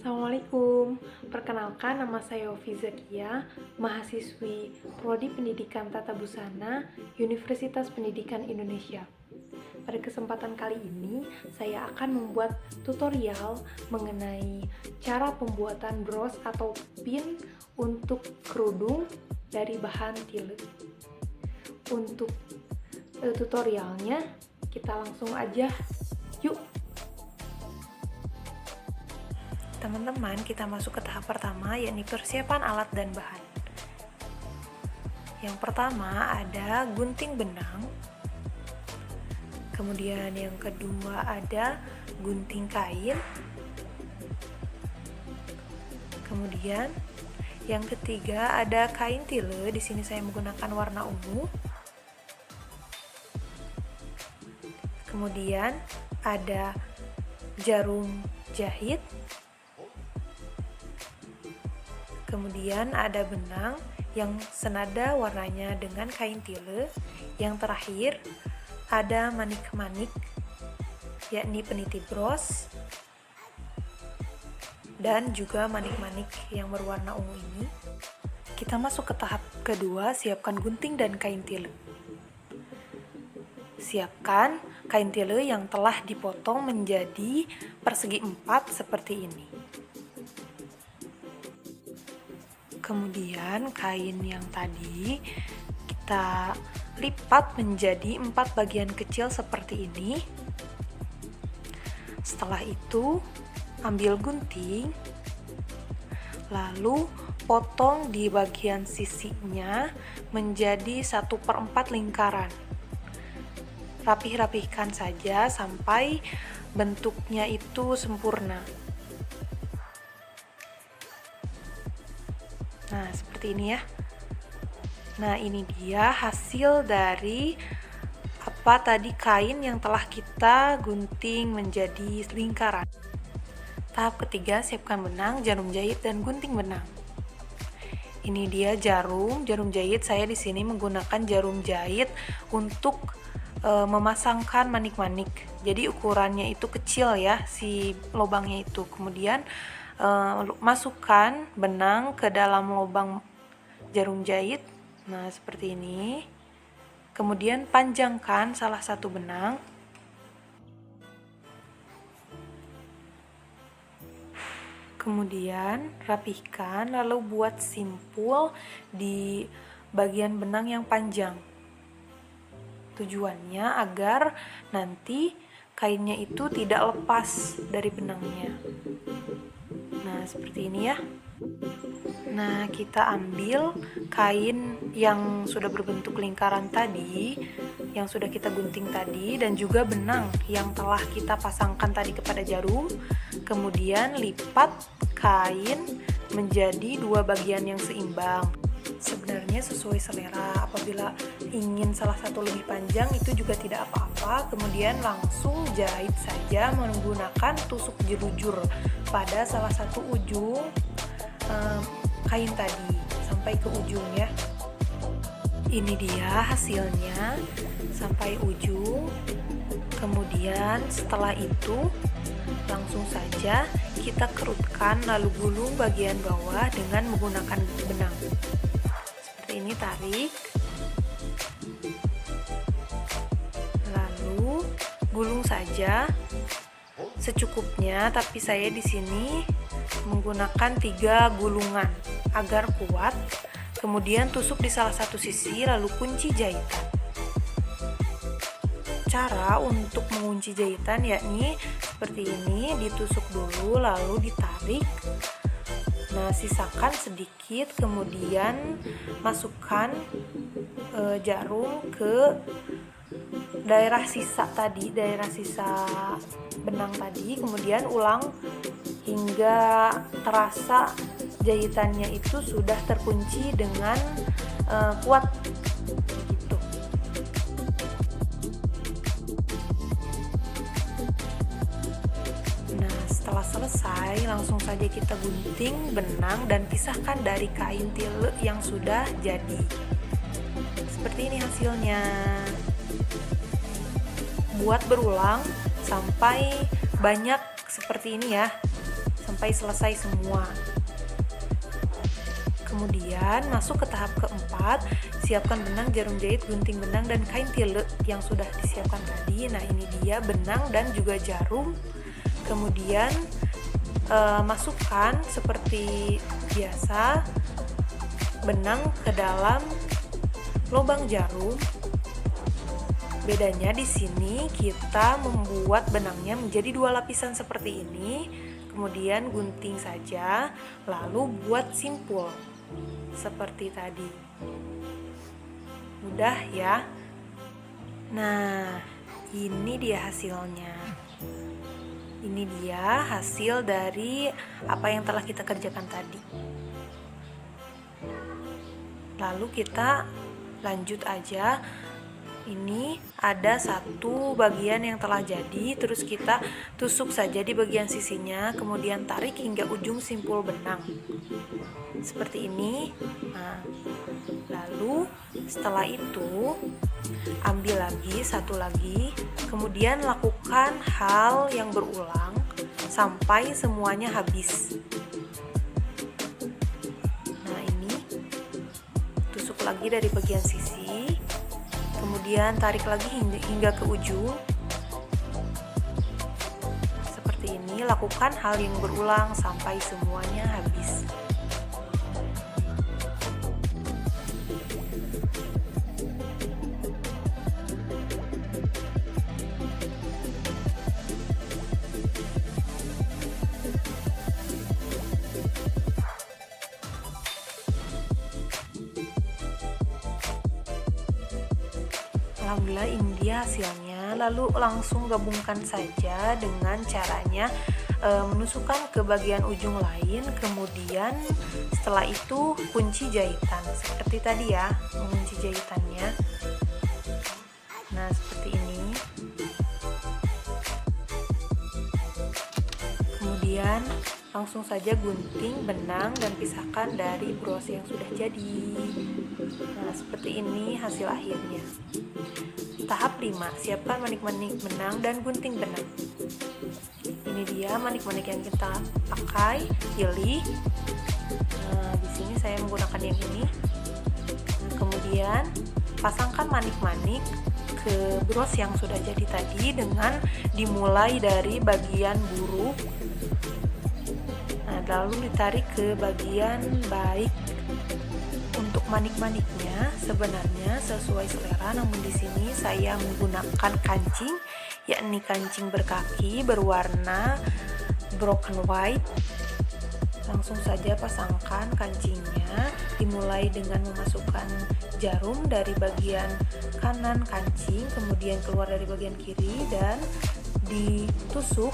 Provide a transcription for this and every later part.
Assalamualaikum, perkenalkan nama saya Ovi Zakia, mahasiswi Prodi Pendidikan Tata Busana, Universitas Pendidikan Indonesia. Pada kesempatan kali ini, saya akan membuat tutorial mengenai cara pembuatan bros atau pin untuk kerudung dari bahan tilet. Untuk tutorialnya, kita langsung aja, yuk! Teman-teman, kita masuk ke tahap pertama, yakni persiapan alat dan bahan. Yang pertama ada gunting benang, kemudian yang kedua ada gunting kain, kemudian yang ketiga ada kain tile. Di sini saya menggunakan warna ungu. Kemudian ada jarum jahit. Kemudian ada benang yang senada warnanya dengan kain tile. Yang terakhir ada manik-manik, yakni peniti bros, dan juga manik-manik yang berwarna ungu ini. Kita masuk ke tahap kedua, siapkan gunting dan kain tile. Siapkan kain tile yang telah dipotong menjadi persegi 4 seperti ini. Kemudian kain yang tadi kita lipat menjadi 4 bagian kecil seperti ini. Setelah itu ambil gunting, lalu potong di bagian sisinya menjadi 1/4 lingkaran. Rapih-rapihkan saja sampai bentuknya itu sempurna. Nah, seperti ini ya. Nah, ini dia hasil dari kain yang telah kita gunting menjadi lingkaran. Tahap ketiga, siapkan benang, jarum jahit, dan gunting benang. Ini dia jarum jahit. Saya di sini menggunakan jarum jahit untuk memasangkan manik-manik. Jadi ukurannya itu kecil ya, si lubangnya itu. Kemudian masukkan benang ke dalam lubang jarum jahit. Nah, seperti ini. Kemudian panjangkan salah satu benang. Kemudian rapihkan, lalu buat simpul di bagian benang yang panjang. Tujuannya agar nanti kainnya itu tidak lepas dari benangnya. Nah, seperti ini ya. Nah, kita ambil kain yang sudah berbentuk lingkaran tadi, yang sudah kita gunting tadi, dan juga benang yang telah kita pasangkan tadi kepada jarum. Kemudian lipat kain menjadi 2 bagian yang seimbang. Sebenarnya sesuai selera, apabila ingin salah satu lebih panjang itu juga tidak apa-apa. Kemudian langsung jahit saja menggunakan tusuk jelujur pada salah satu ujung kain tadi sampai ke ujung ya. Ini dia hasilnya sampai ujung. Kemudian setelah itu langsung saja kita kerutkan, lalu gulung bagian bawah dengan menggunakan benang. Seperti ini, tarik, lalu gulung saja secukupnya, tapi saya di sini menggunakan 3 gulungan agar kuat. Kemudian tusuk di salah satu sisi, lalu kunci jahitan. Cara untuk mengunci jahitan yakni seperti ini, ditusuk dulu lalu ditarik. Nah, sisakan sedikit, kemudian masukkan jarum ke daerah sisa tadi, daerah sisa benang tadi, kemudian ulang hingga terasa jahitannya itu sudah terkunci dengan kuat gitu. Nah, setelah selesai langsung saja kita gunting benang dan pisahkan dari kain tile yang sudah jadi. Seperti ini hasilnya. Buat berulang sampai banyak seperti ini ya, sampai selesai semua. Kemudian masuk ke tahap keempat, siapkan benang, jarum jahit, gunting benang, dan kain tile yang sudah disiapkan tadi. Nah, ini dia benang dan juga jarum. Kemudian masukkan seperti biasa benang ke dalam lubang jarum. Bedanya di sini kita membuat benangnya menjadi 2 lapisan seperti ini, kemudian gunting saja, lalu buat simpul seperti tadi. Mudah ya. Nah, ini dia hasilnya. Ini dia hasil dari apa yang telah kita kerjakan tadi. Lalu kita lanjut aja. Ini ada satu bagian yang telah jadi, terus kita tusuk saja di bagian sisinya, kemudian tarik hingga ujung simpul benang seperti ini. Nah, lalu setelah itu ambil lagi satu lagi, kemudian lakukan hal yang berulang sampai semuanya habis. Nah, ini tusuk lagi dari bagian sisi, kemudian tarik lagi hingga ke ujung seperti ini. Lakukan hal yang berulang sampai semuanya habis. Alhamdulillah, ini dia hasilnya. Lalu langsung gabungkan saja dengan caranya menusukkan ke bagian ujung lain, kemudian setelah itu kunci jahitan seperti tadi ya, mengunci jahitannya. Nah, seperti ini. Kemudian langsung saja gunting benang dan pisahkan dari bros yang sudah jadi. Nah, seperti ini hasil akhirnya. Tahap 5, siapkan manik-manik benang dan gunting benang. Ini dia manik-manik yang kita pakai, pilih. Nah, di sini saya menggunakan yang ini. Nah, kemudian pasangkan manik-manik ke bros yang sudah jadi tadi dengan dimulai dari bagian buru. Nah, lalu ditarik ke bagian baik. Untuk manik-maniknya sebenarnya sesuai selera, namun di sini saya menggunakan kancing, yakni kancing berkaki berwarna broken white. Langsung saja pasangkan kancingnya, dimulai dengan memasukkan jarum dari bagian kanan kancing, kemudian keluar dari bagian kiri dan ditusuk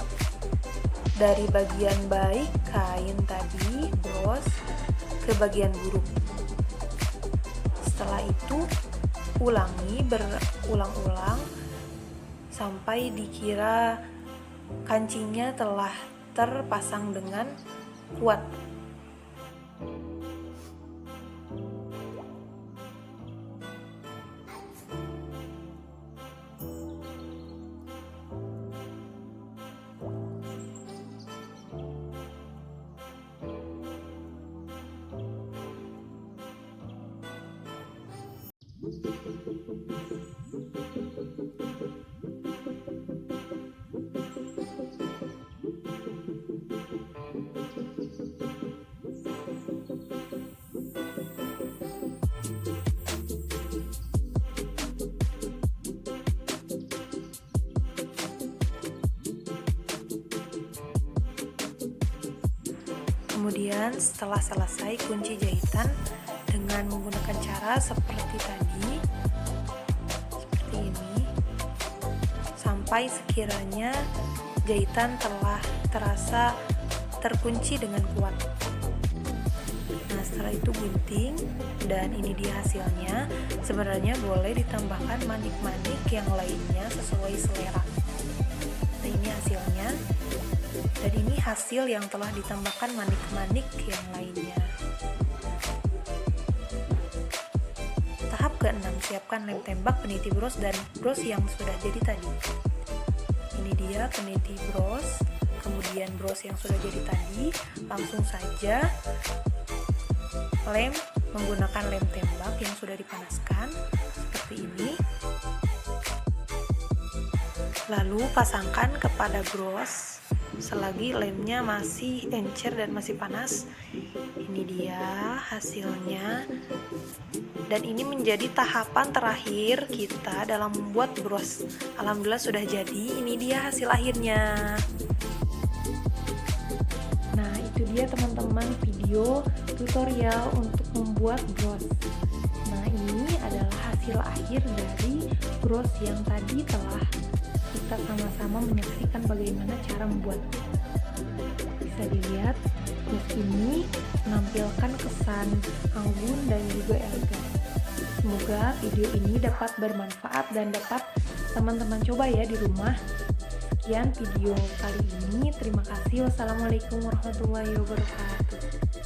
dari bagian baik kain tadi, bros, ke bagian buruk. Setelah itu ulangi berulang-ulang sampai dikira kancingnya telah terpasang dengan kuat. Kemudian setelah selesai kunci jahitan dengan menggunakan cara seperti tadi, seperti ini, sampai sekiranya jahitan telah terasa terkunci dengan kuat. Nah, setelah itu gunting, dan ini dia hasilnya. Sebenarnya boleh ditambahkan manik-manik yang lainnya sesuai selera. Nah, ini hasilnya. Dan ini hasil yang telah ditambahkan manik-manik yang lainnya. Tahap ke-6, siapkan lem tembak, peniti bros, dan bros yang sudah jadi tadi. Ini dia peniti bros, kemudian bros yang sudah jadi tadi, langsung saja lem menggunakan lem tembak yang sudah dipanaskan seperti ini. Lalu pasangkan kepada bros selagi lemnya masih encer dan masih panas. Ini dia hasilnya. Dan ini menjadi tahapan terakhir kita dalam membuat bros. Alhamdulillah sudah jadi. Ini dia hasil akhirnya. Nah, itu dia teman-teman video tutorial untuk membuat bros. Nah, ini adalah hasil akhir dari bros yang tadi telah kita sama-sama menyaksikan bagaimana cara membuatnya. Bisa dilihat, bros ini menampilkan kesan anggun dan juga elegan. Semoga video ini dapat bermanfaat dan dapat teman-teman coba ya di rumah. Sekian video kali ini. Terima kasih. Wassalamualaikum warahmatullahi wabarakatuh.